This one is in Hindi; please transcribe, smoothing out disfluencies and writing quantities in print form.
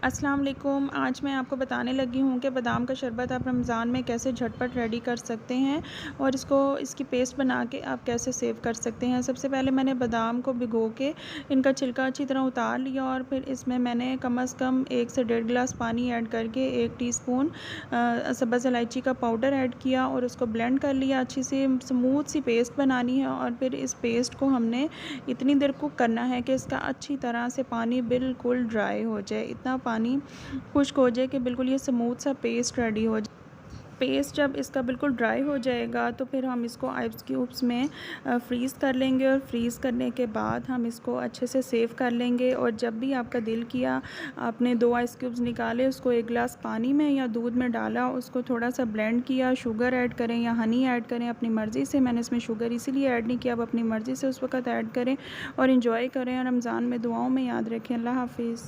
अस्सलाम वालेकुम। आज मैं आपको बताने लगी हूँ कि बादाम का शरबत आप रमज़ान में कैसे झटपट रेडी कर सकते हैं और इसकी पेस्ट बना के आप कैसे सेव कर सकते हैं। सबसे पहले मैंने बादाम को भिगो के इनका छिलका अच्छी तरह उतार लिया और फिर इसमें मैंने कम से कम 1 से डेढ़ गिलास पानी ऐड करके 1 टीस्पून सब्ज़ इलायची का पाउडर ऐड किया और उसको ब्लेंड कर लिया। अच्छी सी स्मूथ सी पेस्ट बनानी है और फिर इस पेस्ट को हमने इतनी देर कुक करना है कि इसका अच्छी तरह से पानी बिल्कुल ड्राई हो जाए। इतना पानी खुश्क हो जाए कि बिल्कुल ये स्मूथ सा पेस्ट रेडी हो जाए। पेस्ट जब इसका बिल्कुल ड्राई हो जाएगा तो फिर हम इसको आइस क्यूब्स में फ्रीज़ कर लेंगे और फ्रीज़ करने के बाद हम इसको अच्छे से सेव कर लेंगे। और जब भी आपका दिल किया आपने 2 आइस क्यूब्स निकाले, उसको 1 गिलास पानी में या दूध में डाला, उसको थोड़ा सा ब्लेंड किया, शुगर ऐड करें या हनी ऐड करें अपनी मर्ज़ी से। मैंने इसमें शुगर इसीलिए ऐड नहीं किया, आप अपनी मर्ज़ी से उस वक़्त ऐड करें और एंजॉय करें। और रमज़ान में दुआओं में याद रखें। अल्लाह हाफ़िज़।